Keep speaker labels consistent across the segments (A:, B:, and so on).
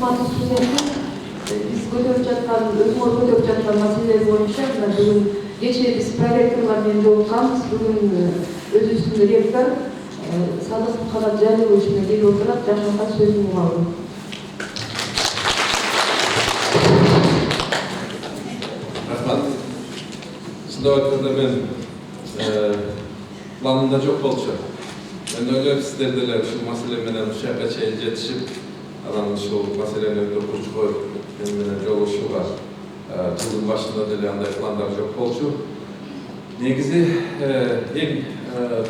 A: урматтуу студенттер, биз көтөрүп жаткан, өзүңөр көтөрүп жаткан маселелер боюнча бүгүн кечээ биз проректорлор менен жолукканбыз. Бүгүн өзүбүздүн ректор Садык Калат Жалилович менен келип отурат. Жашынка сөзүн угабыз.
B: Рахмат. Шындап айтканда мен планымда жок болчу. Мен ойлойм сиздер деле ушул маселе менен ушул жакка чейин жетишип, анан ушул маселени өткөрүүчү менен жолугушууга жылдын башында деле андай пландар жок болчу. Негизи эң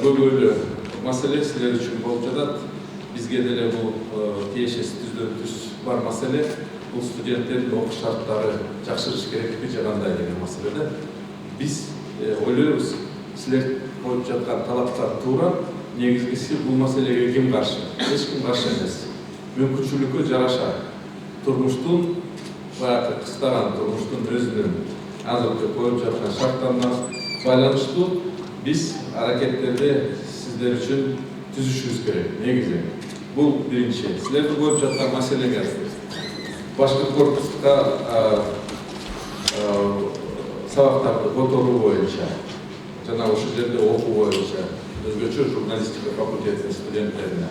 B: көбөлүү маселе силер үчүн болуп жатат. Бизге деле бул тиешеси түздөн түз бар маселе. Бул студенттердин окуш шарттары жакшырыш керекпи же кандай деген маселеде. Биз ойлойбуз, силер коюп жаткан талаптар туура. Негизгиси бул маселеге ким каршы? Эч ким каршы эмес. Мүмкүнчүлүккө жараша турмуштун, баягы кыстаган турмуштун өзүнүн азыркы коюп жаткан шарттарына байланыштуу биз аракеттерди сиздер үчүн түзүшүбүз керек. Негизи бул биринчи. Силердин коюп жаткан маселеге башкы корпуска сабактарды которуу боюнча, жана ошол жерде окуу боюнча өзгөчө журналистика факультетинин студенттерине.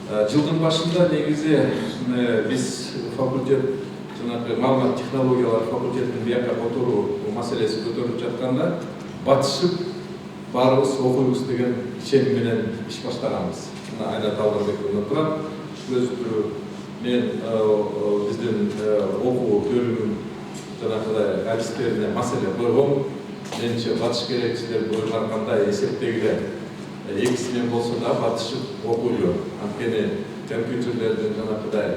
B: Жылдын башында негизи биз факультет жанагы маалымат технологиялары факультетинин бияка которуу маселеси көтөрүлүп жатканда батышып баарыбыз окуйбуз деген ишеним менен иш баштаганбыз. Мына Айнат Алгырбековна турат. Мен биздин окуу бөлүмүн жанагыдай адистерине маселе койгом. Менимче батыш керек, силер ойлор кандай эсептегиле. Экисинен болсо да батышып окуйлу. Анткени компьютерлердин жанагыдай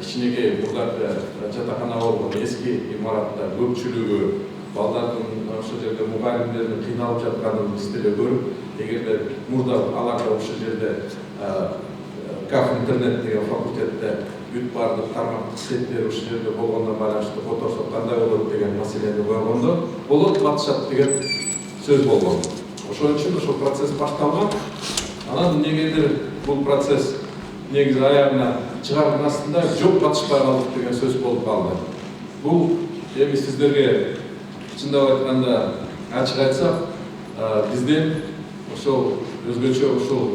B: кичинекей мурдакы жатакана болгон эски имаратта көпчүлүгү балдардын ошол жерде мугалимдердин кыйналып жатканын биз деле көрүп, эгерде мурда аларда ошол жерде каф интернет деген факультетте бүт баардык тармактык сеттер ушул жерде болгондон байланыштуу которсок кандай болот деген маселени койгондо болот, батышат деген сөз болгон. Ошон үчүн ошол процесс башталган. Анан эмнегедир бул процесс негизи аягына чыгардын астында жок, батышпай калдык деген сөз болуп калды. Бул эми сиздерге чындап айтканда ачык айтсак, бизден ошол өзгөчө ушул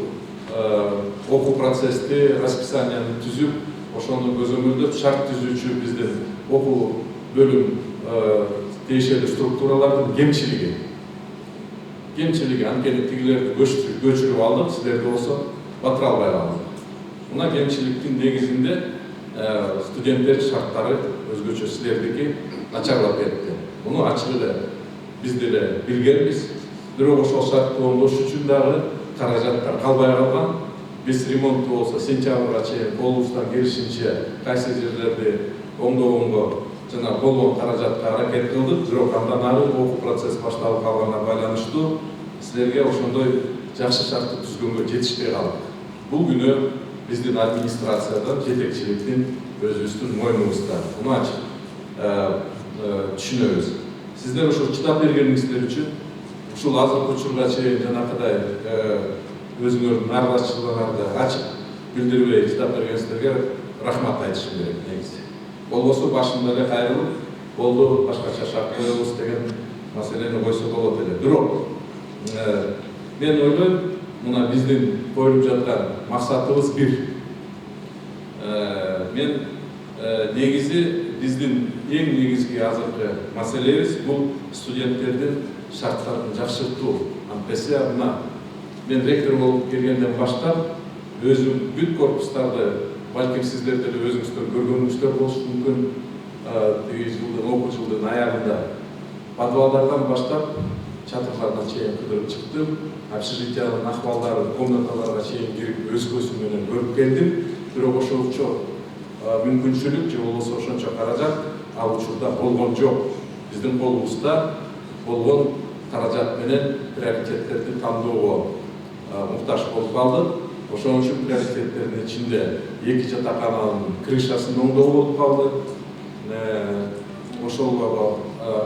B: окуу процессти, расписанияны түзүп, ошону көзөмөлдөп шарт түзүүчү биздин окуу бөлүм тиешелүү структуралардын кемчилиги, анткени тигилерди көчүрүп алдык, силерди болсо батыра албай калдык. Мына кемчиликтин негизинде студенттер шарттары өзгөчө силердики начарлап кетти. Муну ачык эле биз деле билгенбиз. Бирок ошол шартты оңдош үчүн дагы каражаттар калбай калган. Биз ремонтту болсо сентябрга чейин колубуздан келишинче кайсы жерлерди оңдогонго жана болгон каражатка аракет кылдык. Бирок андан ары окуу процесс башталып калганына байланыштуу силерге ошондой жакшы шартты түзгөнгө жетишпей калдык. Бул күнү биздин администрациядан, жетекчиликтин өзүбүздүн мойнубузда. Муну ачык түшүнөбүз. Сиздер ошо чыдап бергениңиздер үчүн ушул азыркы учурга чейин жанакыдай өзүңөрдүн аралашчылыгыңарды ачык билдирбей чыдап бергениңиздерге рахмат айтышым керек негизи. Болбосо башында эле кайрылып, болду, башкача шарт коебуз деген маселени койсо болот эле. Бирок мен ойлойм, мына биздин коюлуп жаткан максатыбыз бир. Мен негизи биздин эң негизги азыркы маселебиз бул студенттердин шарттарын жакшыртуу. Антесе мына мен ректор болуп келгенден баштап өзүм бүт корпустарды, балким сиздер деле өзүңүздөр көргөнүңүздөр болушу мүмкүн, тиги жылдын окуу жылдын аягында подвалдардан баштап чатырларына чейин кыдырып чыктым, общежитиянын акыбалдарын комнаталарга чейин кирип өз көзүм менен көрүп келдим. Бирок ошончо мүмкүнчүлүк же болбосо ошончо каражат ал учурда болгон жок. Биздин колубузда болгон каражат менен приоритеттерди тандоого муктаж болуп калдык. Ошон үчүн приоритеттердин ичинде эки жатакананын крышасын оңдоо болуп калды. Ошол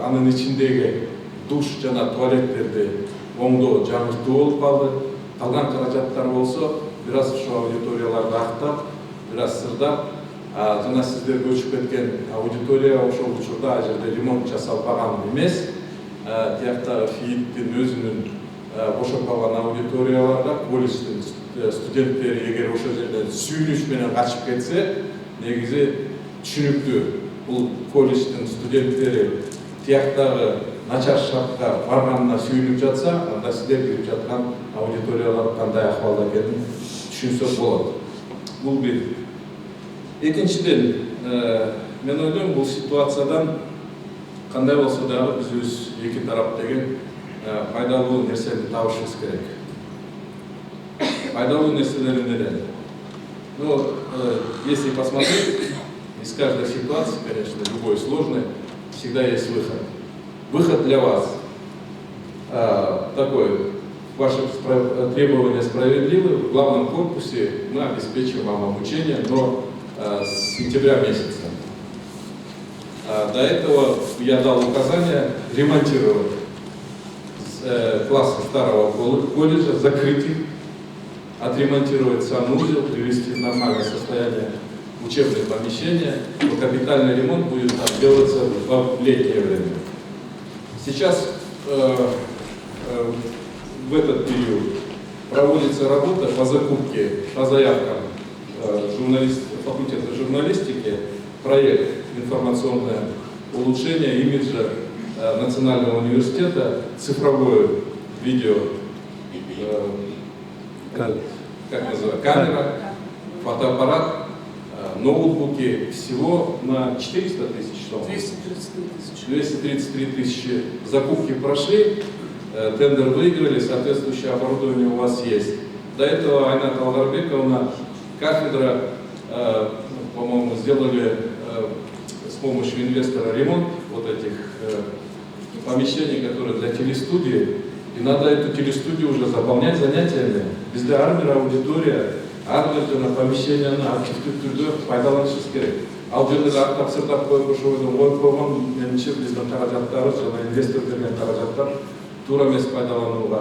B: анын ичиндеги душ жана туалеттерди оңдоо, жаңыртуу болуп калды. Калган каражаттар болсо бир аз ошо аудиторияларды актап, бир аз сырдап, жана сиздерге өчүп кеткен аудитория ошол учурда ал жерде ремонт жасалбаган эмес. Тияктагы ФИИТтин өзүнүн бошоп калган аудиторияларда колледждин студенттери эгер ошол жерден сүйүнүч менен качып кетсе, негизи түшүнүктүү. Бул колледждин студенттери тияктагы начар шартка барганына сүйүнүп жатса, анда сиздер кирип жаткан аудиториялар кандай акыбалда экенин түшүнсөк болот. Бул бир. Экинчиден, мен ойлойм, бул ситуациядан кандай болсо дагы бизибиз эки тарап деген пайдалуу нерсени табышыбыз керек. Пайдалуу нерселери эмнеден? Ну, если посмотреть, из каждой ситуации, конечно, любой сложной, всегда есть выход. Выход для вас такой: ваши требования справедливы, в главном корпусе мы обеспечим вам обучение, но с сентября месяца. До этого я дал указание ремонтировать классы старого колледжа, закрыть их, отремонтировать санузел, привести в нормальное состояние учебные помещения, но капитальный ремонт будет делаться в летнее время. Сейчас в этот период проводится работа по закупке, по заявкам факультета журналистики, проект «Информационное улучшение имиджа Национального университета», цифровое видео, как называется, камера, фотоаппарат, ноутбуки, всего на 400 тысяч. 233 тысячи закупки прошли, тендер выиграли, соответствующее оборудование у вас есть. До этого Айнат Алгарбековна, кафедра, по-моему, сделали с помощью инвестора ремонт вот этих помещений, которые для телестудии. И надо эту телестудию уже заполнять занятиями. Bizde ар бир аудитория, ар бир жана помещенияны активдүү түрдө пайдаланышыбыз керек. Ал жерде тапсыртап коюп ошол ой койгон, менимче биздин каражаттары жана инвестор берген каражаттар туура эмес пайдаланууга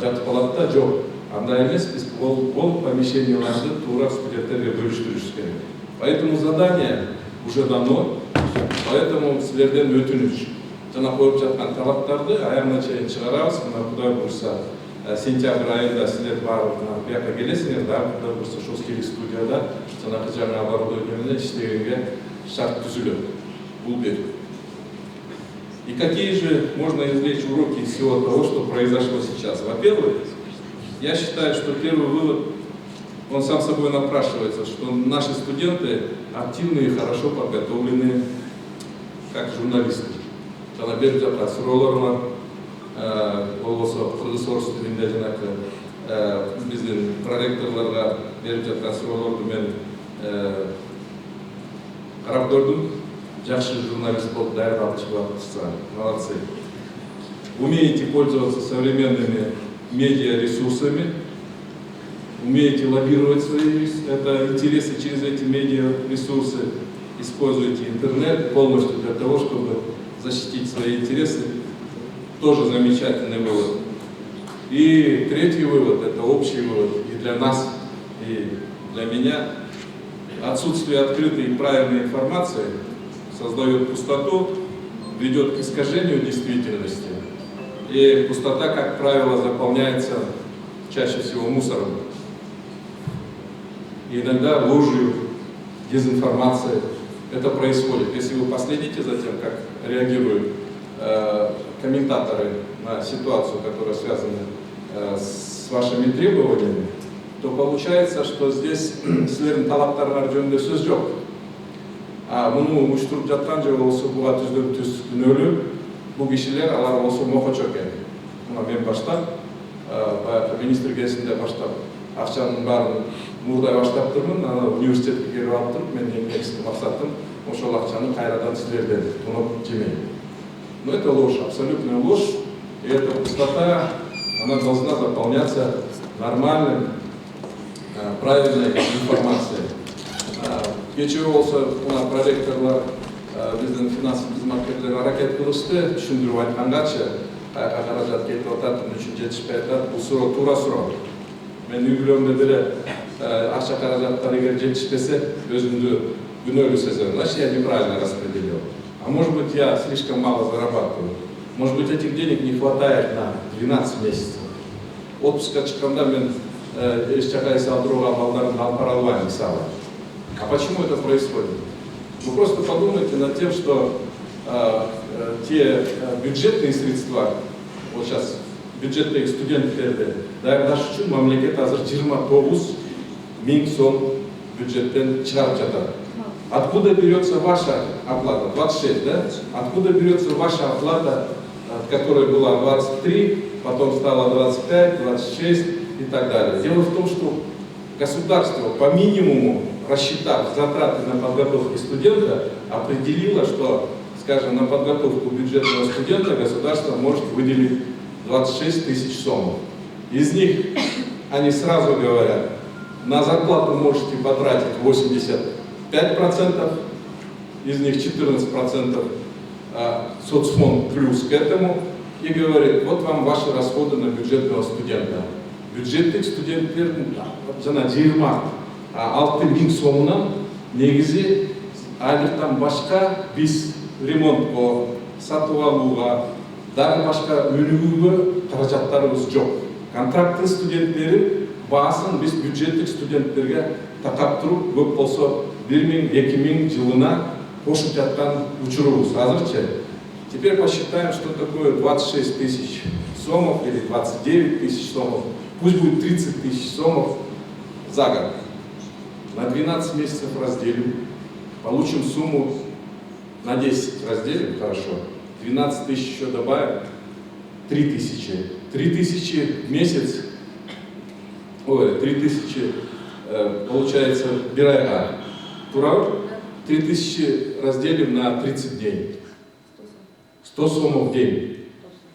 B: жатып калат да. Жок, андай эмес, биз ол помещенияларды туура студенттерге бөлүштүрүшүбүз керек. Поэтому задание уже дано, поэтому силерден өтүнүч жана коюп жаткан талаптарды аягына чейин чыгарабыз. Мына Кудай буйрса сентябрь айында силер барып бияка келесиңер да, Кудай буйрса ошол студияда жанагы жаңы оборудование менен иштегенге шарт түзүлөт. Бул бир. И какие же можно извлечь уроки из всего того, что произошло сейчас? Во-первых, я считаю, что первый вывод, он сам собой напрашивается, что наши студенты активны и хорошо подготовлены как журналисты. Жана берип жаткан суроолор бар, болбосо кыргыз орус тилинде жанагы биздин проректорлорго берип жаткан суроолорду мен карап көрдүм. Жакшы журналист болуп даярдалып чыгып, молодцы. Умеете пользоваться современными медиаресурсами, умеете лоббировать свои интересы через эти медиаресурсы, используете интернет полностью для того, чтобы защитить свои интересы. Тоже замечательный вывод. И третий вывод, это общий вывод и для нас, и для меня. Отсутствие открытой и правильной информации создает пустоту, ведет к искажению действительности. И пустота, как правило, заполняется чаще всего мусором. И иногда ложью, дезинформацией. Это происходит. Если вы последите за тем, как реагируют комментаторы на ситуацию, которая связана с вашими требованиями, то получается, что здесь силердин талаптарыңар жөнүндө сөз жок. Муну уюштуруп жаткан же болбосо буга күнөөлүү бул кишилер, алар болсо мокочо экен. Мына мен баштап, баягы министр кезинде баштап, акчанын баарын мурдай баштап турмун, аны университетке келип алып туруп, менин негизги максатым ошол акчаны кайрадан силерден тоноп жемей. Но это ложь, абсолютная ложь, и эта пустота, она должна заполняться нормальной, правильной информацией. Кечээ болсо мына проректорлор биздин финанс кызматкерлери аракет кылышты, түшүндүрүп айткангачы, каяка каражат кетип атат, эмне үчүн жетишпей атат, бул суроо туура суроо. Мен үй бүлөмдө деле акча каражаттары эгер жетишпесе өзүмдү күнөөлүү сезем. Значит, я неправильно распределил. А может быть, я слишком мало зарабатываю. Может быть, этих денег не хватает на 12 месяцев. Отпуска чыкканда мен эч жака эс алдырууга балдарын алып бара албайм, мисалы. А почему это происходит? Вы просто подумайте над тем, что те бюджетные средства, вот сейчас бюджеттеги студенттерди даярдаш үчүн мамлекет азыр 29 000 сом бюджеттен чыгарып жатат. Откуда берется ваша оплата? 26, да? Откуда берется ваша оплата, которая была 23, потом стала 25, 26 и так далее? Дело в том, что государство по минимуму, рассчитав затраты на подготовку студента, определило, что, скажем, на подготовку бюджетного студента государство может выделить 26 000 сомов. Из них они сразу говорят, на зарплату можете потратить 85%, из них 14% соцфонд плюс к этому, и говорит, вот вам ваши расходы на бюджетного студента. Бюджеттік студенттердің жана 26 000 сомунан негизи айлыктан башка биз ремонтко, сатып алууга, дагы башка өнүгүүгө каражаттарыбыз жок. Контракттын студенттерин баасын биз бюджеттик студенттерге такап туруп, көп болсо 1000-2000 жылына кошуп жаткан учурубуз азырчы. Теперь посчитаем, что такое 26 000 сомов или 29 000 сомов. Пусть будет 30 000 сомов за год. На 12 месяцев разделим, получим сумму на 10 разделим, хорошо. 12 000 еще добавим, 3000. 3000 в месяц, ой, 3000 получается бирайга. Тура, 3000 разделим на 30 дней. 100 сомов в день.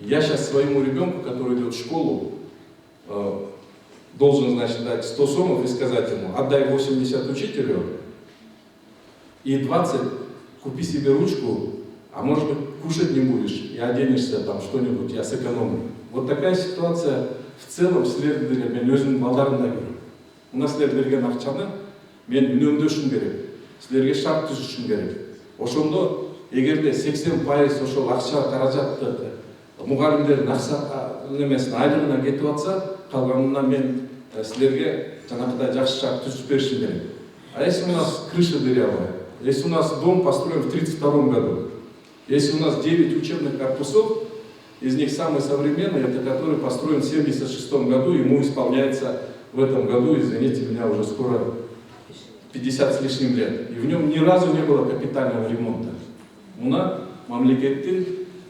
B: Я сейчас своему ребенку, который идет в школу, должен, значит, дать 100 сомов и сказать ему, отдай 80 учителю и 20 купи себе ручку, а может быть кушать не будешь и оденешься там что-нибудь, я сэкономлю. Вот такая ситуация в целом в Слердере, мен өзімнің балдарымда көрем. У нас Слердерген акчаны мен үнөмдөшүм керек, силерге шарт түзүшүм керек. Ошондо эгерде 80% ошол акча каражатты мугалимдердин немесин айлыгына кетип атса, калганына мен силерге жанагыдай жакшы шарт түзүп беришим керек. А если у нас крыша дырявая, если у нас дом построен в 1932 году, если у нас 9 учебных корпусов, из них самый современный, это который построен в 1976 году, ему исполняется в этом году, извините меня, уже скоро 50 с лишним лет. И в нем ни разу не было капитального ремонта. Мына мамлекеттин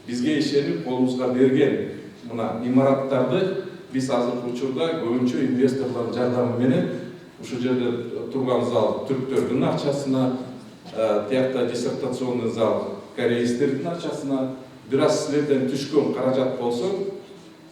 B: бизге ишенип колубузга берген мына имараттарды биз азыркы учурда көбүнчө инвесторлордун жардамы менен ушул жерде турган зал түрктөрдүн акчасына, тиякта диссертационный зал кореецтердин акчасына, бир аз силерден түшкөн каражат болсо,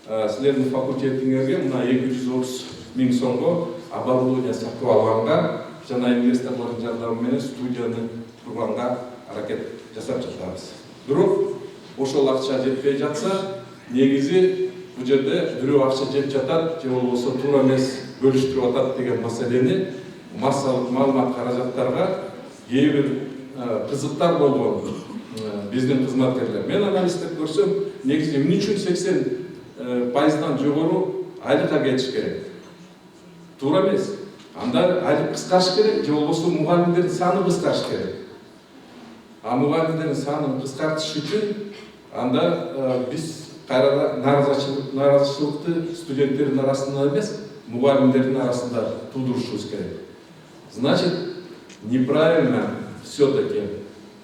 B: силердин факультетиңерге мына 230 000 сомго оборудование сатып алганга жана инвесторлордун жардамы менен студияны турганга аракет жасап жатабыз. Бирок ошол акча жетпей жатса, негизи бул жерде бирөө акча жеп жатат, же болбосо туура эмес бөлүштүрүп атат деген маселени массалык маалымат каражаттарга кээ бир кызыктар болгон биздин кызматкерлер. Мен анализдеп көрсөм, негизи эмне үчүн 80% жогору айлыкка кетиш керек? Туура эмес. Анда айлык кыскарыш керек, же болбосо мугалимдердин саны кыскарыш керек. А мугалимдердин санын кыскартыш үчүн анда биз кайра нааразычылыкты студенттердин арасында эмес, мугалимдердин арасында туудурушубуз керек. Значит, неправильно все-таки,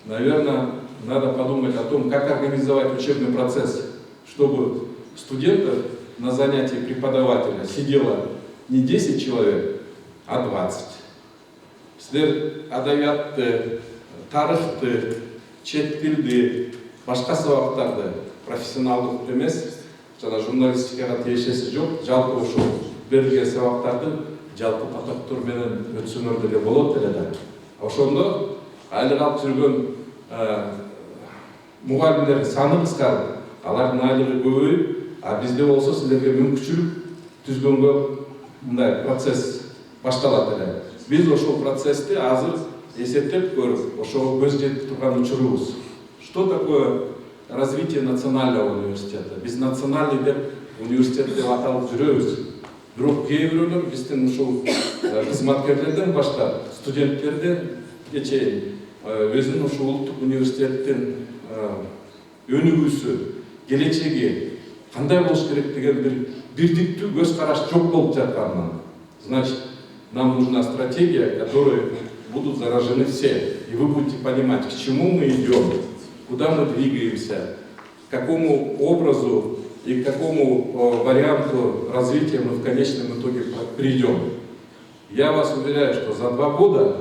B: наверное, надо подумать о том, как организовать учебный процесс, чтобы студентов на занятии преподавателя сидело не 10 человек, а 20. Силер адабиятты, тарыхты, чет тилди, башка сабактарды профессионалдык эмес, жана журналистикага тиешеси жок, жалпы ушул берилген сабактарды жалпы потоктор менен өтсөңөр деле болот эле да. Ошондо айлык алып жүргөн мугалимдердин саны кыскарып, алардын айлыгы көбөйүп, а бизде болсо силерге мүмкүнчүлүк түзгөнгө мындай процесс башталат эле. Биз ошол процессти азыр эсептеп көрүп, ошого көз жетип турган учурубуз. Что такое развитие национального университета? Биз национальный деп университет деп аталып жүрөбүз. Бирок кээ бирөөлөр биздин ушул кызматкерлерден баштап, студенттерден чейин өзүнүн ушул улуттук университеттин өнүгүүсү, келечеги кандай болуш керек деген бир бирдиктүү көз караш жок болуп жатканынан. Значит, нам нужна стратегия, которой будут заражены все. И вы будете понимать, к чему мы идем, куда мы двигаемся, к какому образу и к какому варианту развития мы в конечном итоге придем. Я вас уверяю, что за 2 года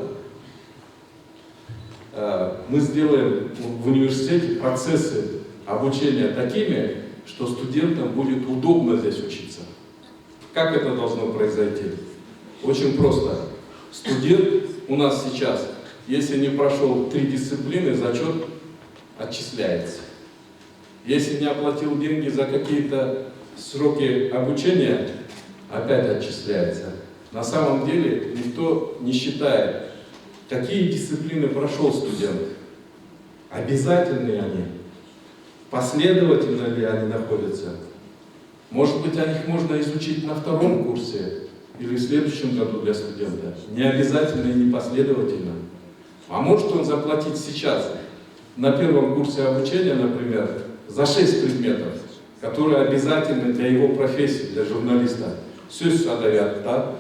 B: мы сделаем в университете процессы обучения такими, что студентам будет удобно здесь учиться. Как это должно произойти? Очень просто. Студент у нас сейчас, если не прошел 3 дисциплины, зачет отчисляется. Если не оплатил деньги за какие-то сроки обучения, опять отчисляется. На самом деле никто не считает, какие дисциплины прошел студент, обязательны они, последовательно ли они находятся. Может быть, о них можно изучить на 2-м курсе или в следующем году для студента. Не обязательно и не последовательно. А может он заплатить сейчас на 1-м курсе обучения, например, за 6 предметов, которые обязательны для его профессии, для журналиста. Сөз адабиятта,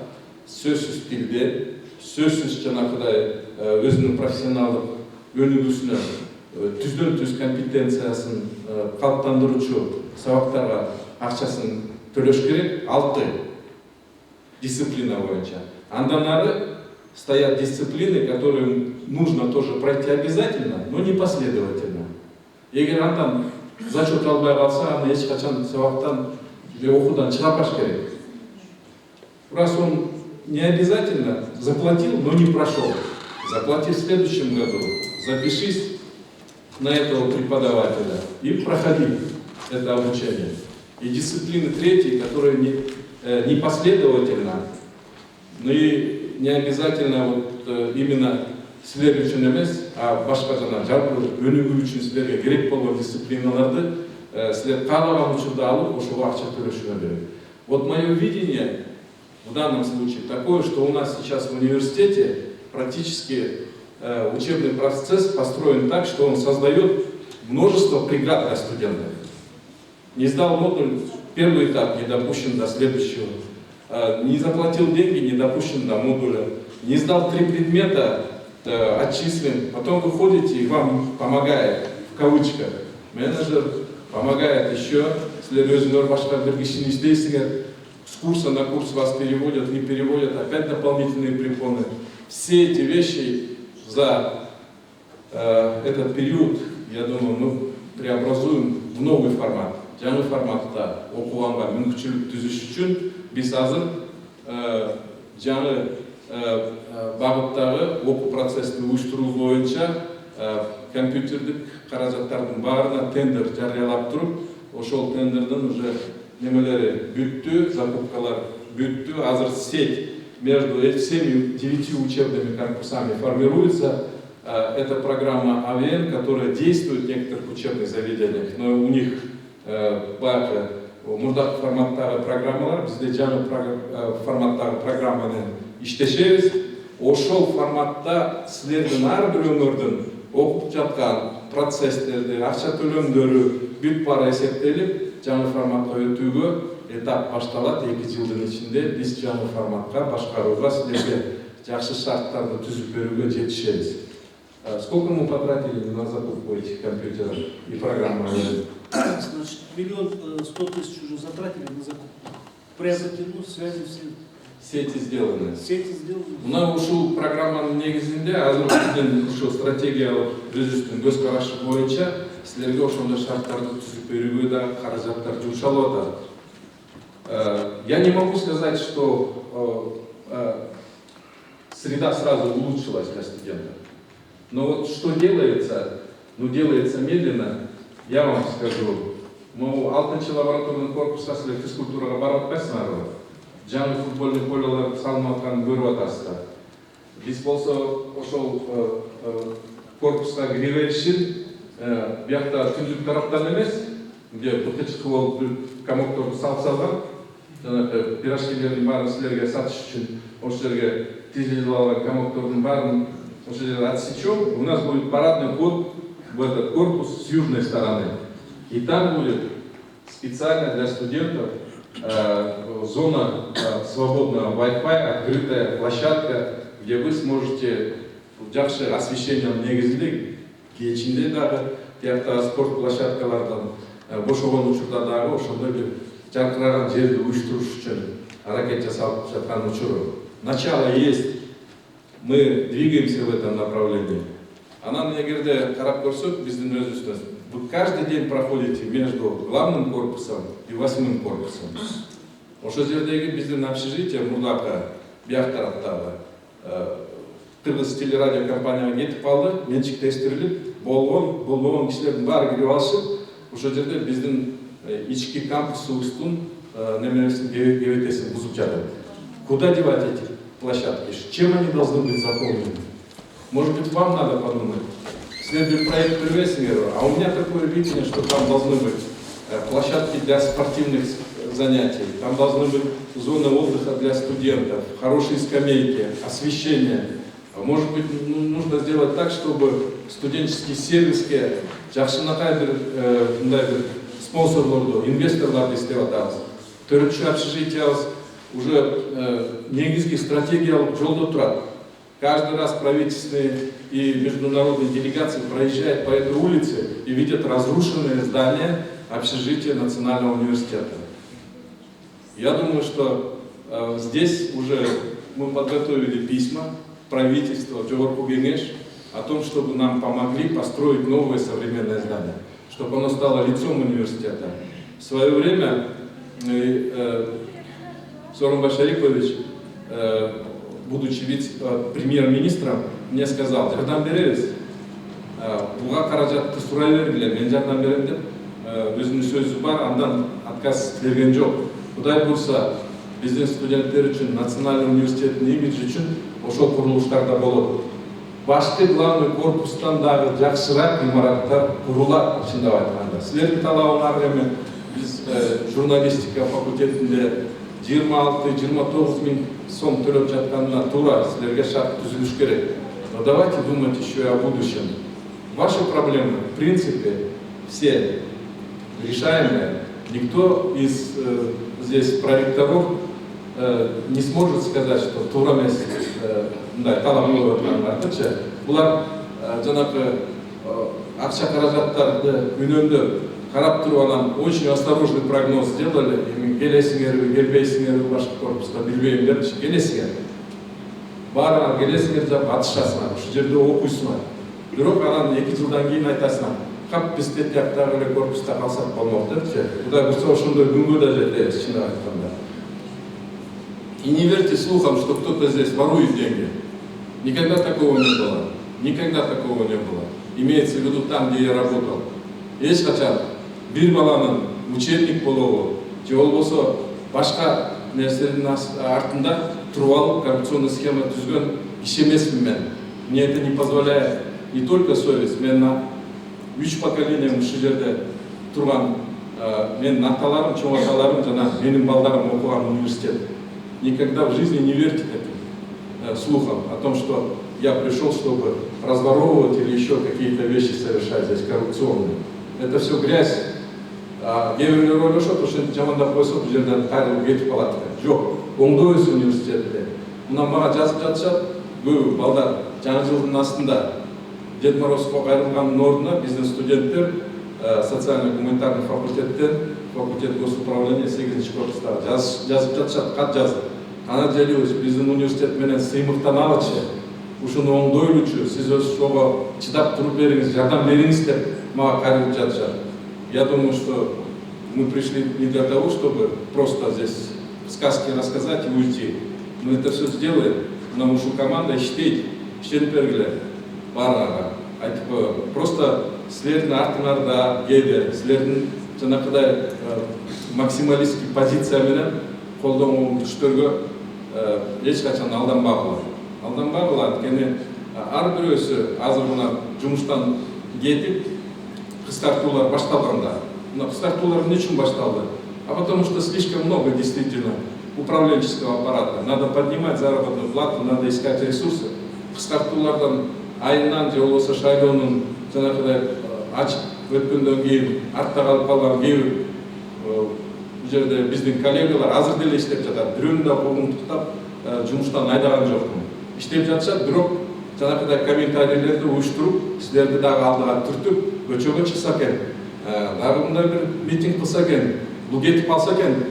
B: сөз стилде, сөз жанагыдай өзүнүн профессионалдык өнүгүүсүнө түздөн-түз компетенциясын калыптандыруучу сабактарга акчасын төлөш керек. 6 дисциплина боюнча. Андан ары стоят дисциплины, которые нужно тоже пройти обязательно, но не последовательно. Эгер андан зачет албай калса, аны эч качан сабактан или окуудан чыгарбаш керек. Раз он не обязательно заплатил, но не прошел, заплати в следующем году, запишись на этого преподавателя и проходи это обучение. И дисциплины 3, которые не последовательно, но и не обязательно вот именно силер үчүн эмес, а башка жана жалпы өнүгүү үчүн силерге керек болгон дисциплиналарды силер каалаган учурда алып, ошого акча төлөшүңөр керек. Вот мое видение в данном случае такое, что у нас сейчас в университете практически учебный процесс построен так, что он создает множество преград для студентов. Не сдал модуль, 1-й этап не допущен до следующего. Не заплатил деньги, не допущен до модуля. Не сдал 3 предмета, отчислен. Потом вы ходите и вам помогает, в кавычках, менеджер, помогает еще, следовательно, башка бергишин издейсингер, с курса на курс вас переводят, не переводят, опять дополнительные препоны. Все эти вещи за этот период, я думаю, мы преобразуем в новый формат. Жаңы форматта окуганга мүмкүнчүлүк түзүш үчүн биз азыр жаңы багыттагы окуу процессин уюштуруу боюнча компьютердик каражаттардын баарына тендер жарыялап туруп, ошол тендердин уже немелери бүттү, закупкалар бүттү. Азыр сеть между всеми 9 учебными корпусами формируется. Это программа АВН, которая действует в некоторых учебных заведениях, но у них баягы мурдак форматтагы программалар, бизде жаңы форматтагы программаны иштешебиз. Ошол форматта силердин ар бирөөңөрдүн окуп жаткан процесстерди, акча төлөмдөрү бүт баары эсептелип, жаңы форматка өтүүгө этап башталат. 2 жылдын ичинде биз жаңы форматка башкарууга силерге жакшы шарттарды түзүп берүүгө жетишебиз. Сколько мы потратили на закупку этих компьютеров и программ?
C: Значит, 1 100 000 уже затратили на закупку. Приобретено, связи все.
B: Сети сделаны.
C: Сети сделаны.
B: Мына ушул программанын негизинде азыр биздин ушу стратегиялык өзүбүздүн көз карашы боюнча силерге ошондой шарттарды түзүп берүүгө да каражаттар жумшалып атат. Я не могу сказать, что среда сразу улучшилась для студентов. Но вот что делается, делается медленно, я вам скажу. Мы алтынчы лабораторный корпуска силер физкультурага барып атпайсыңарбы? жаңы футбольный полялар салынып атканын көрүп атасыздар. Биз болсо ошол корпуска кире беришин биякта түндүк тараптан эмес, где бутылочка болуп бир комокторду салып салган, жанагы пирожкилердин баарын силерге сатыш үчүн ошол жерге тизилип алган комоктордун баарын ошол жерде отсечем. У нас будет парадный вход в этот корпус с южной стороны. И там будет специально для студентов зона свободного Wi-Fi, открытая площадка, где вы сможете жақсы освещением негізінде кечинде дагы тиякта спорт площадкалардан бошогон учурда дагы ошондой бир жаркыраган жерди уюштуруш үчүн аракет жасалып жаткан учуру. Начало есть, мы двигаемся в этом направлении. Анан эгерде карап көрсөк, биздин өзүбүз вы каждый день проходите между главным корпусом и 8-м корпусом. Ошол жердеги биздин общежитие мурдакы бияк тараптагы Кыргыз телерадиокомпанияга кетип калды, менчиктештирилип, болбогон кишилердин баары кирип алышып, ошол жерде биздин ички кампусубуздун немесин кебетесин бузуп жатат. Куда девать эти площадки? Чем они должны быть заполнены? Может быть, вам надо подумать. Следует проект привесингера, а у меня такое видение, что там должны быть площадки для спортивных занятий, там должны быть зоны отдыха для студентов, хорошие скамейки, освещение. Может быть, нужно сделать так, чтобы студенческие сервиски, жақшынақай бір спонсорларды, инвесторларды істеп атабыз. Төртінші общежитиябыз уже негізгі стратегиялық жолда тұрады. Каждый раз правительственные и международные делегации проезжают по этой улице и видят разрушенные здания общежития Национального университета. Я думаю, что здесь уже мы подготовили письма правительства Джогорку Кеңеш о том, чтобы нам помогли построить новое современное здание, чтобы оно стало лицом университета. В свое время Сооронбай Шарипович, будучи вице-премьер-министром, мне сказал: жардам беребиз, буга каражатты сурай бергиле, мен жардам берем деп өзүнүн сөзү бар, андан отказ берген жок. Кудай буюрса, биздин студенттер үчүн, национальный университеттин имиджи үчүн ошол курулуштарда болот. Башкы главный корпустан дагы жакшыраак имараттар курулат, чындап айтканда. Силердин талабыңар эми биз журналистика факультетинде 26-29 миң сом төлөп жатканына туура силерге шарт түзүлүш керек. Но давайте думать еще и о будущем. Ваши проблемы, в принципе, все решаемые. Никто из здесь проректоров не сможет сказать, что туура эмес талап болуп атканын артынча. Булар жанагы акча каражаттарды үнөмдөп карап туруп анан очень осторожный прогноз сделали. Келесиңерби, келбейсиңерби башкы корпуска билбейм депчи, келесиңер. Баарыңар келесиңер деп атышасыңар, ушул жерде окуйсуңар. Бирок анан 2 жылдан кийин айтасыңар: кап биз тияктагы эле корпуста калсак болмок депчи. Кудай буюрса ошондой күнгө да жетебиз, чындап айтканда. И не верьте слухам, что кто-то здесь ворует деньги. Никогда такого не было. Никогда такого не было. Имеется в виду там, где я работал. Эч качан бир баланын учебник болобу, же болбосо башка нерселердин артында туруп алып коррупционный схема түзгөн иш эмесмин мен. Мне это не позволяет не только совесть, мен 3 поколением ушул жерде турган менин аталарым, чоң аталарым жана менин балдарым окуган университет. Никогда в жизни не верьте таким слухам о том, что я пришел, чтобы разворовывать или еще какие-то вещи совершать здесь коррупционные. Это все грязь. Кейбіреулер ойлошот, ошентип жамандап койсо бул жерден кайрылып кетип калат. Жок, оңдойбуз университетте. Мына мага жазып жатышат, көп балдар жаңы жылдын астында Дед Морозго кайрылганын ордуна биздин студенттер социально-гуманитарный факультеттен, факультет госуправления 8-чи корпуста жазып жатышат, кат жазып. Канат Жалилович, биздин университет менен сыймыктан алычы, ушуну оңдойлучу, сиз ошого чыдап туруп бериңиз, жардам бериңиз деп мага кайрылып жатышат. Я думаю, что мы пришли не для того, чтобы просто здесь сказки рассказать и уйти. Мы это все сделаем, потому что команда иштейт, иштенип бергиле баарыңарга. Айтып просто силердин артыңарда кээде силердин жанакыдай максималисттик позиция менен колдонгон күчтөргө эч качан алданбагыла. Алданбагыла, анткени ар бирөөсү азыр мына жумуштан кетип кыскартуулар башталганда. Мына кыскартуулар эмне үчүн башталды? А потому что слишком много действительно управленческого аппарата. Надо поднимать заработную плату, надо искать ресурсы. Кыскартуулардан айынан же болбосо шайлоонун жанагыдай ачып өткөндөн кийин артта калып калган кээ бир бул жерде биздин коллегалар азыр деле иштеп жатат. Бирөөнү да колун туктап жумуштан айдаган жокмун. Иштеп жатышат, бирок жанагыдай комментарийлерди уюштуруп, силерди дагы алдыга түртүп, көчөгө чыкса экен, дагы мындай бир митинг кылса экен, бул кетип калса экен,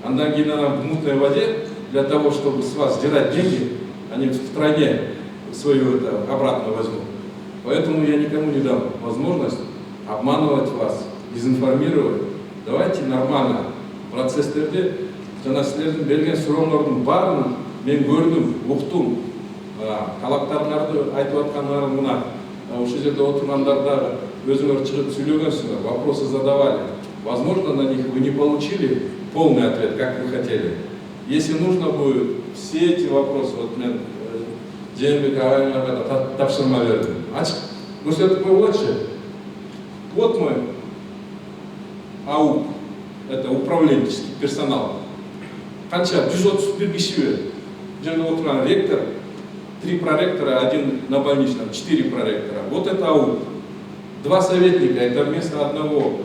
B: андан кийин анан в мутной воде для того, чтобы с вас сдирать деньги, они в стране свою это обратно возьмут. Поэтому я никому не дам возможность обманывать вас, дезинформировать. Давайте нормально процесстерди, жана силердин берген сурооңордун баарын мен көрдүм, уктум. Талаптарыңарды айтып аткандарың мына ошол жерде отургандар дагы өзүңөр чыгып сүйлөгөнсүңөр, вопросы задавали. Возможно, на них вы не получили полный ответ, как вы хотели. Если нужно будет все эти вопросы, вот мен Жээнбек агайга тапшырма бердим. Ачык көрсөтүп койгулачы. Вот мой АУП, это управленческий персонал. Канча 131 киши жерде отурган ректор, 3 проректора, 1 на больничном, 4 проректора. Вот это АУП. 2 советника, это вместо одного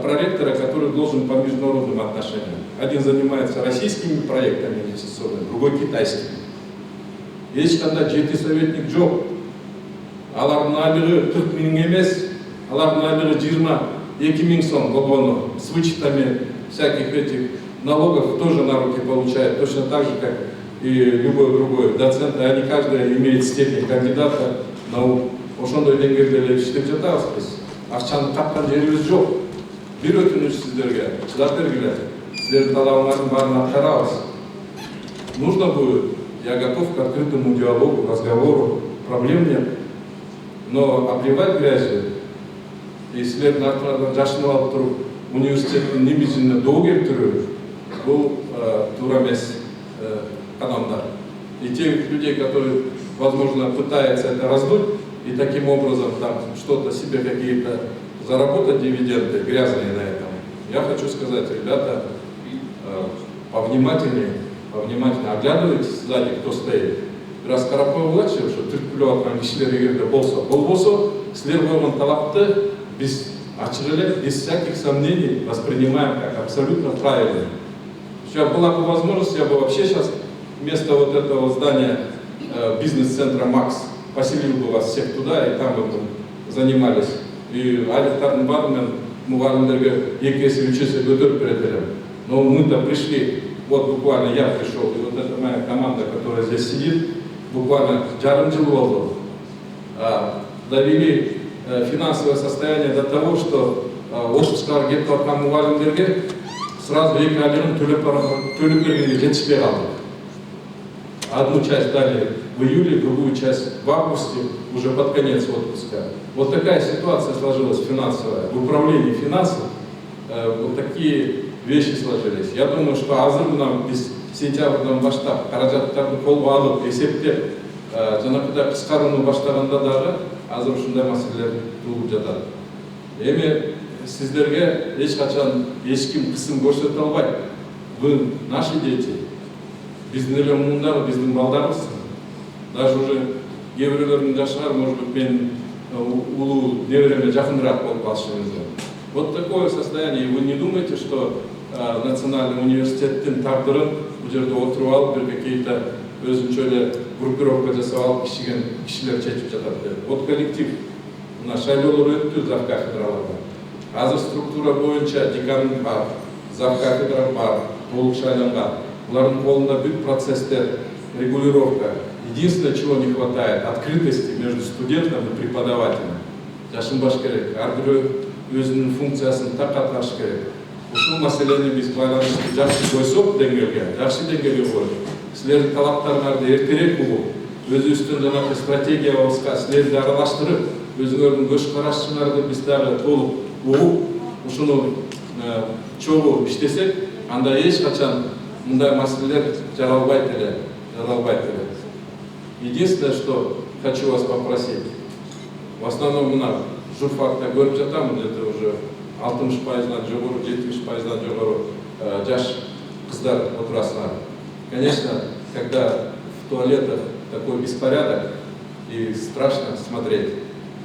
B: проректора, который должен по международным отношениям. Один занимается российскими проектами инвестиционными, другой китайскими. Эч кандай жети советник жок. Алардын айлыгы 40 000 эмес, алардын айлыгы 22 000 сом болгону. С вычетами всяких этих налогов тоже на руки получает, точно так же, как и любой другой доцент. Они каждый имеет степень кандидата наук. Ошондой деңгээлде эле иштеп жатабыз биз. Акчаны тапкан жерибиз жок. Бир өтүнүч сиздерге, чыдап бергиле. Силердин талабыңардын баарын аткарабыз. Нужно будет, я готов к открытому диалогу, разговору, проблем нет. Но обливать грязью и силердин артыңардан жашынып алып туруп университеттин имиджине доо келтирүү, бул туура эмес кадамдар. И тех людей, которые, возможно, пытаются это раздуть, и таким образом там что-то себе какие-то заработать дивиденды грязные на этом. Я хочу сказать, ребята, повнимательнее, оглядывайтесь сзади, кто стоит. Раз карапойлачы, что түрткүлөп аткан кишилер эгерде болбосо, силер койгон талапты биз ачык эле, без всяких сомнений воспринимаем как абсолютно правильно. Сейчас была бы возможность, я бы вообще сейчас вместо вот этого здания бизнес-центра «Макс» поселил бы вас всех туда, и там бы занимались. И айлыктардын баарын мугалимдерге 2 есе 3 есе көтөрүп берет элем. Но мы-то пришли, вот буквально я пришел, и вот эта моя команда, которая здесь сидит, буквально жарым жыл болду. Довели финансовое состояние до того, что отпускага кетип аткан мугалимдерге сразу 2 айлыгын төлөп бергенге жетишпей калдык. Одну часть дали в июле, другую часть в августе, уже под конец отпуска. Вот такая ситуация сложилась финансовая. В управлении финансов вот такие вещи сложились. Я думаю, что азыр нам без сентябрдан баштап каражаттарды колго алып, эсептеп, жанакыдай кыскарууну баштаганда дагы азыр ушундай маселелер туулуп жатат. Эми сиздерге эч качан эч ким кысым көрсөтө албайт. Вы наши дети. Биздин эле мундагы биздин балдарыбыз. Даже уже кээ бирөөлөрдүн жашыгар, может быть, мен улуу небереме жакыныраак болуп калышы мүмкүн. Вот такое состояние. Вы не думаете, что Национальный университеттин тагдырын бул жерде отуруп алып, бир какие-то өзүнчө эле группировка жасап алып кишилер чечип жатат деп. Вот коллектив мына шайлоолор өттү зав кафедраларда. Азыр структура боюнча декан бар, зав кафедра бар, толук шайланган. Булардын колунда бүт процесстер, регулировка. Единственное, чего не хватает, открытости между студентом и преподавателем. Жашынбаш керек, ар бирөө өзүнүн функциясын так аткарыш керек. Ушул маселени биз байланыштырып жакшы койсок деңгээлге, жакшы деңгээлге коюп, силердин талаптарыңарды эртерээк угуп, өзүбүздүн жанагы стратегиябызга силерди аралаштырып, өзүңөрдүн көз карашыңарды биз дагы толук угуп, ушуну чогуу иштесек, анда эч качан мындай маселелер жаралбайт эле. Единственное, что хочу вас попросить, в основном мына журфакта көрүп жатам, где-то уже 60%-дан жогору, 70%-дан жогору жаш кыздар отурасыңар. Конечно, когда в туалетах такой беспорядок, и страшно смотреть,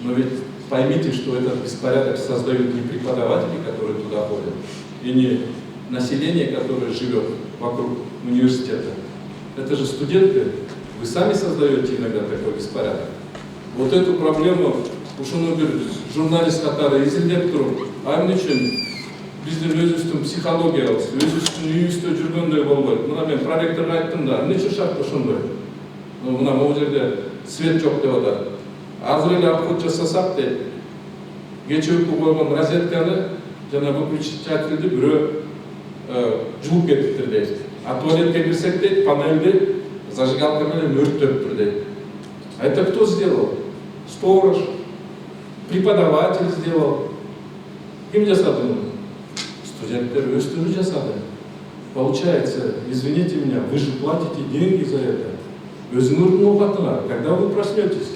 B: но ведь поймите, что этот беспорядок создают не преподаватели, которые туда ходят, и не население, которое живет вокруг университета. Это же студенты, вы сами создаете иногда такой беспорядок. Вот эту проблему ушуну бир журналист катары изилдеп туруп, эмне үчүн биздин өзүбүздүн психологиябыз, өзүбүздүн үйүбүздө жүргөндөй болбойт. Мына мен проректорго айттым да, эмне үчүн шарт ошондой? Мына могу жерде свет жок деп атат. Азыр эле обход жасасак дейт, кечээки койгон розетканы жана выключательди бирөө жууп кетиптир дейт. А туалетке кирсек дейт, панельди зажигалка менен өрттөптүр дейт. А это кто сделал? Сторож, преподаватель сделал. Ким жасады муну? Студенттер өздөрү жасады. Получается, извините меня, вы же платите деньги за это. Өзүңөрдүн оокатыңар, когда вы проснетесь,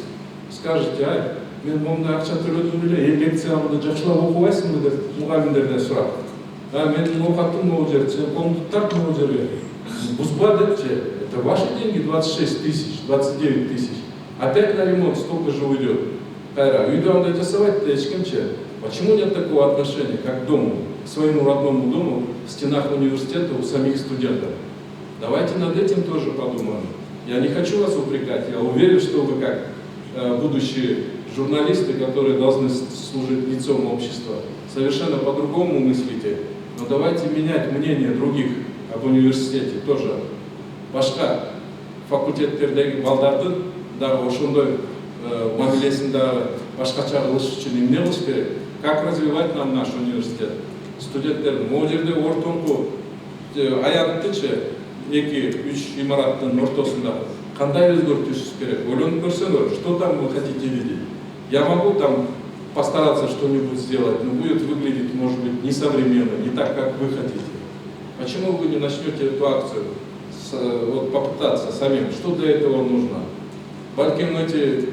B: скажете, ай, мен момундай акча төлөдүм эле, лекциямды жакшылап окубайсыңбы деп мугалимдерден сурап. Менин оокатым могу жер, сен колуңду тарт могу жерге. Бузба депчи, это ваши деньги 26 тысяч, 29 тысяч. Опять на ремонт столько же уйдет. Кайра, үйдө андай жасабайт да эчкимче. Почему нет такого отношения, как к дому, к своему родному дому, в стенах университета у самих студентов? Давайте над этим тоже подумаем. Я не хочу вас упрекать, я уверен, что вы как будущие журналисты, которые должны служить лицом общества, совершенно по-другому мыслите. Но давайте менять мнение других об университете тоже. Башка факультеттердеги балдардын дагы ошондой мамилесинде башкача кылыш үчүн эмне кылыш керек? Как развивать нам наш университет? Студенттердин могу жерде ортоңку аяктычы 2-3 имараттын ортосунда кандай өзгөртүш керек? Ойлонуп көрсөңөр, что там вы хотите видеть? Я могу там постараться что-нибудь сделать, но будет выглядеть, может быть, несовременно, не так, как вы хотите. Почему вы не начнете эту акцию? Вот попытаться самим, что для этого нужно? Балким эти,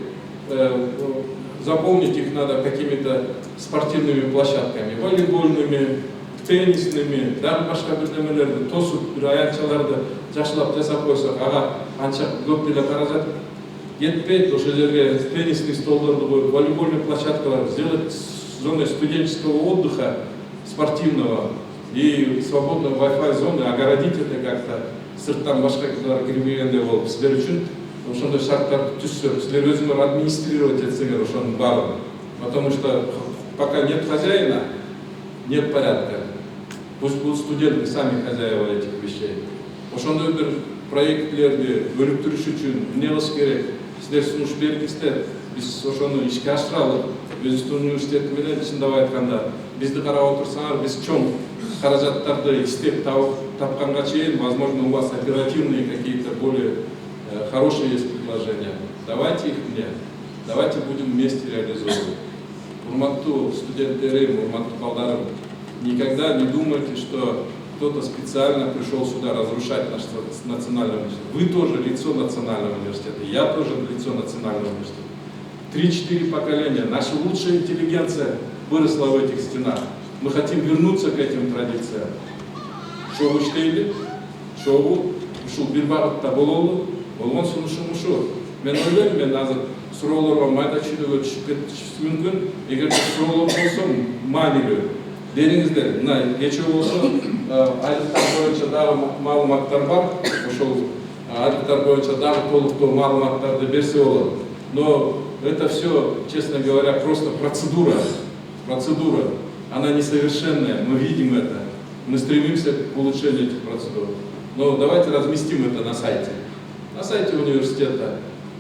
B: заполнить их надо какими-то спортивными площадками, волейбольными, теннисными, дагы башка бирнемелерди тосуп, бир аянтчаларды жакшылап жасап койсок, ага анча көп деле каражат жетпейт, ошол жерге теннисный столдорду коюп, волейбольный площадкалар, сделать зоной студенческого отдыха, спортивного и свободной Wi-Fi зоны, огородить это как-то, сырттан башка кирбегендей болуп, силер үчүн ошондой шарттарды түзсөк, силер өзүңөр администрировать этсеңер ошонун баарын. Потому что пока нет хозяина, нет порядка. Пусть будут студенты сами хозяева этих вещей. Ошондой бир проектлерди өнүктүрүш үчүн эмне кылыш керек? Силер сунуш бергиңиздер, биз ошону ишке ашыралы. Өзүбүздүн университет менен чындап айтканда, бизди карап отурсаңар, биз чоң каражаттарды издеп тапканга чейин, возможно, у вас оперативные какие-то более хорошие есть предложения. Давайте их мне, давайте будем вместе реализовывать. Урматтуу студенттерим, урматтуу балдарым, никогда не думайте, что кто-то специально пришел сюда разрушать наш национальный университет. Вы тоже лицо национального университета, я тоже лицо национального университета. 3-4 поколения, наша лучшая интеллигенция выросла в этих стенах. Мы хотим вернуться к этим традициям. Шоу иштейли, шоу ушул бир багытта бололу, болгон сунушум ушу. Мен ойлойм, мен азыр суроолорго майда чүйдөгө түшүп кетиши мүмкүн. Эгер суроолор болсо маанилүү. Бериңиздер, мына кечээ болсо айлыктар боюнча дагы маалыматтар бар. Ошол айлыктар боюнча дагы толуктуу маалыматтарды берсе болот. Но это все, честно говоря, просто процедура. Процедура. Она несовершенная, мы видим это. Мы стремимся к улучшению этих процедур. Но давайте разместим это на сайте. На сайте университета.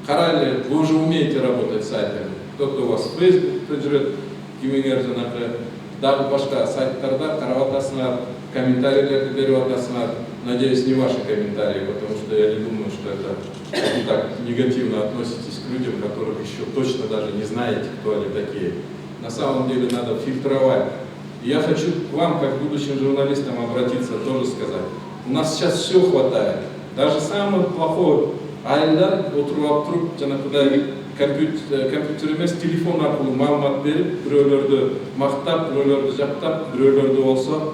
B: Карали, вы уже умеете работать с сайтами. Кто-то у вас в Facebook жүрөт, кимиңер жанагы дагы башка сайттарда карап атасыңар, комментарийлерди берип атасыңар. Надеюсь, не ваши комментарии, потому что я не думаю, что это вы так негативно относитесь к людям, которых еще точно даже не знаете, кто они такие. На самом деле надо фильтровать. И я хочу к вам, как к будущим журналистам, обратиться, тоже сказать. У нас сейчас все хватает. Даже самый плохой айылдар отырып туруп жанагыдай компьютер эмес телефон аркылуу маалымат берип, бирөөлөрдү мактап, бирөөлөрдү жактап, бирөөлөрдү болсо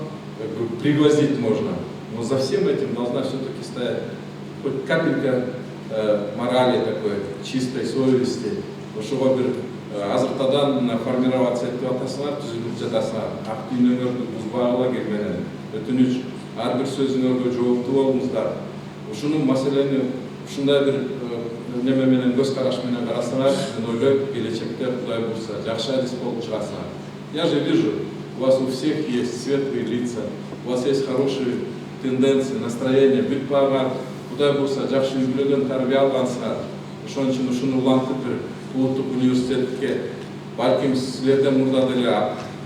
B: пригвоздить можно. Но за всем этим должна все-таки стоять хоть капелька морали такой, чистой совести. Ошого бир азыртадан формироваться этип атасыңар, түзүлүп жатасыңар. Ак дүйнөңөрдү бузбагыла келменен. Өтүнүч, ар бир сөзүңөргө жооптуу болуңуздар. Ушуну маселени ушундай бир неме менен көз караш менен карасаңар, мен ойлойм, келечекте Кудай буйрса жакшы адис болуп чыгасыңар. Я же вижу, у вас у всех есть светлые лица, у вас есть хорошие тенденции, настроение, бүт бага Кудай буйрса жакшы үй-бүлөдөн тарбия алгансыңар. Ошон үчүн ушуну улантып бир улуттук университетке, балким силерден мурда деле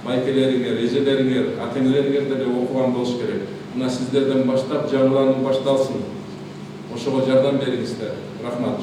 B: байкелериңер, эжелериңер, ата-энелериңер деле окуган болуш керек. Мына сиздерден баштап жаңылануу башталсын. Ошого жардам бериңиздер. Рахмат.